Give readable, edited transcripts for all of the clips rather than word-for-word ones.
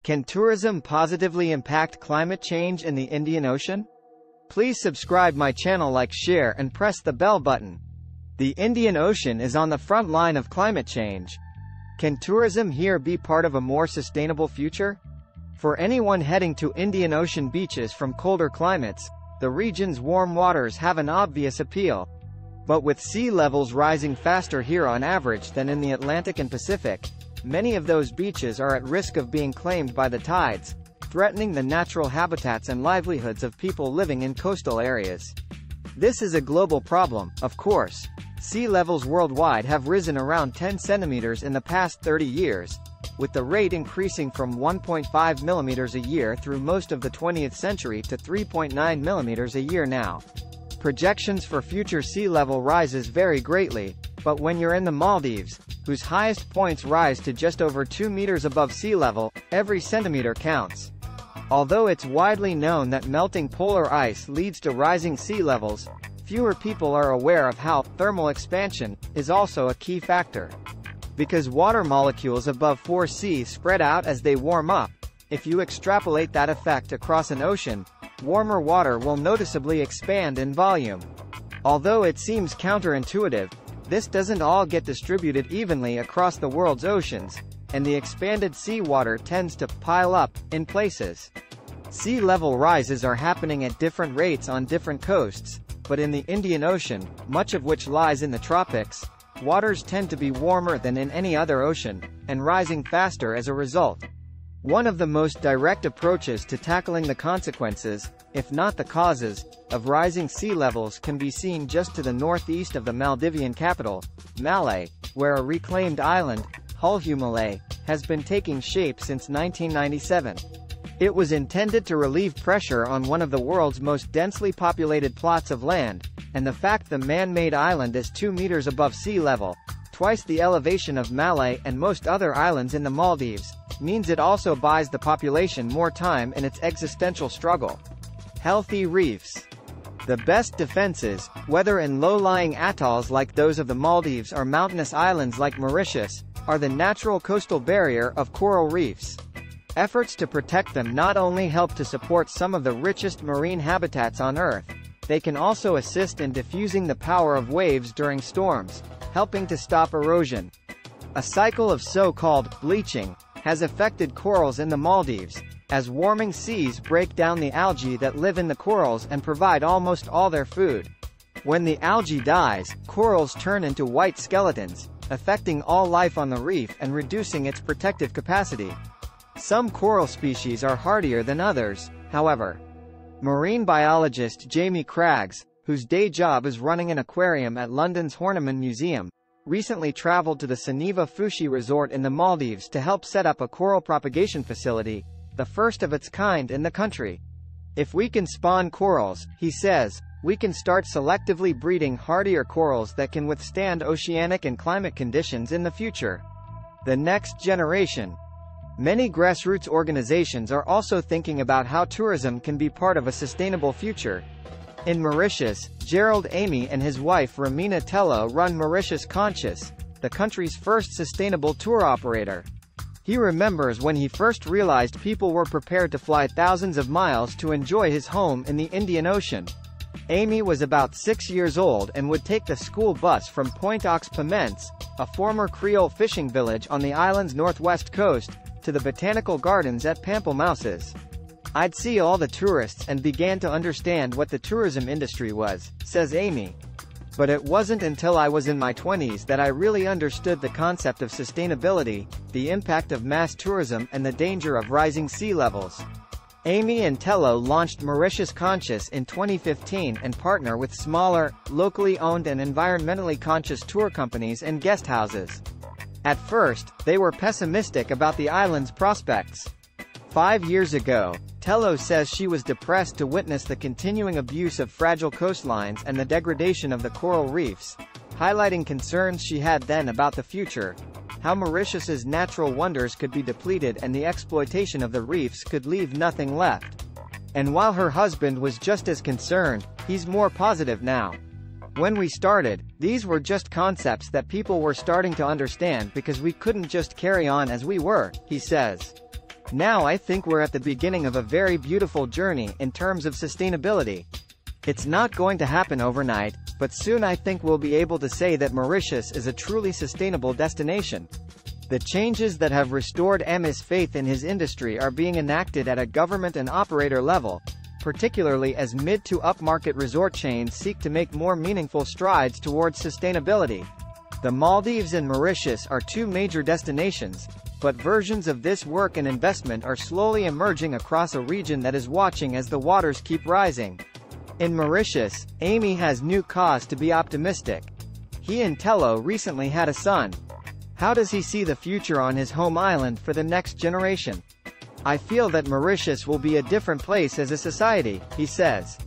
Can tourism positively impact climate change in the Indian Ocean? Please subscribe my channel, like, share, and press the bell button. The Indian Ocean is on the front line of climate change. Can tourism here be part of a more sustainable future? For anyone heading to Indian Ocean beaches from colder climates, the region's warm waters have an obvious appeal. But with sea levels rising faster here on average than in the Atlantic and Pacific, many of those beaches are at risk of being claimed by the tides, threatening the natural habitats and livelihoods of people living in coastal areas. This is a global problem, of course. Sea levels worldwide have risen around 10 centimeters in the past 30 years, with the rate increasing from 1.5 millimeters a year through most of the 20th century to 3.9 millimeters a year now. Projections for future sea level rises vary greatly, but when you're in the Maldives, whose highest points rise to just over 2 meters above sea level, every centimeter counts. Although it's widely known that melting polar ice leads to rising sea levels, fewer people are aware of how thermal expansion is also a key factor. Because water molecules above 4C spread out as they warm up, if you extrapolate that effect across an ocean, warmer water will noticeably expand in volume. Although it seems counterintuitive, this doesn't all get distributed evenly across the world's oceans, and the expanded seawater tends to pile up in places. Sea level rises are happening at different rates on different coasts, but in the Indian Ocean, much of which lies in the tropics, waters tend to be warmer than in any other ocean, and rising faster as a result. One of the most direct approaches to tackling the consequences, if not the causes, of rising sea levels can be seen just to the northeast of the Maldivian capital, Malé, where a reclaimed island, Hulhu Malé, has been taking shape since 1997. It was intended to relieve pressure on one of the world's most densely populated plots of land, and the fact the man-made island is 2 meters above sea level, twice the elevation of Malé and most other islands in the Maldives, means it also buys the population more time in its existential struggle. Healthy reefs. The best defenses, whether in low-lying atolls like those of the Maldives or mountainous islands like Mauritius, are the natural coastal barrier of coral reefs. Efforts to protect them not only help to support some of the richest marine habitats on Earth, they can also assist in diffusing the power of waves during storms, helping to stop erosion. A cycle of so-called bleaching has affected corals in the Maldives, as warming seas break down the algae that live in the corals and provide almost all their food. When the algae dies, corals turn into white skeletons, affecting all life on the reef and reducing its protective capacity. Some coral species are hardier than others, however. Marine biologist Jamie Craggs, whose day job is running an aquarium at London's Horniman Museum, recently traveled to the Saniva Fushi resort in the Maldives to help set up a coral propagation facility, the first of its kind in the country. If we can spawn corals, he says, we can start selectively breeding hardier corals that can withstand oceanic and climate conditions in the future. The next generation. Many grassroots organizations are also thinking about how tourism can be part of a sustainable future. In Mauritius, Gerald Amy and his wife Ramina Tello run Mauritius Conscious, the country's first sustainable tour operator. He remembers when he first realized people were prepared to fly thousands of miles to enjoy his home in the Indian Ocean. Amy was about 6 years old and would take the school bus from Pointe aux Piments, a former Creole fishing village on the island's northwest coast, to the botanical gardens at Pamplemousses. I'd see all the tourists and began to understand what the tourism industry was, says Amy. But it wasn't until I was in my 20s that I really understood the concept of sustainability, the impact of mass tourism and the danger of rising sea levels. Amy and Tello launched Mauritius Conscious in 2015 and partner with smaller, locally owned and environmentally conscious tour companies and guest houses. At first, they were pessimistic about the island's prospects. 5 years ago, Tello says she was depressed to witness the continuing abuse of fragile coastlines and the degradation of the coral reefs, highlighting concerns she had then about the future, how Mauritius's natural wonders could be depleted and the exploitation of the reefs could leave nothing left. And while her husband was just as concerned, he's more positive now. When we started, these were just concepts that people were starting to understand because we couldn't just carry on as we were, he says. Now I think we're at the beginning of a very beautiful journey in terms of sustainability. It's not going to happen overnight, but soon I think we'll be able to say that Mauritius is a truly sustainable destination. The changes that have restored Ami's faith in his industry are being enacted at a government and operator level, particularly as mid- to upmarket resort chains seek to make more meaningful strides towards sustainability. The Maldives and Mauritius are two major destinations, but versions of this work and investment are slowly emerging across a region that is watching as the waters keep rising. In Mauritius, Ami has new cause to be optimistic. He and Tello recently had a son. How does he see the future on his home island for the next generation? I feel that Mauritius will be a different place as a society, he says.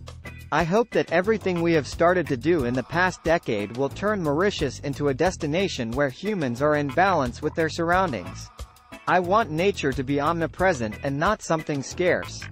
I hope that everything we have started to do in the past decade will turn Mauritius into a destination where humans are in balance with their surroundings. I want nature to be omnipresent and not something scarce.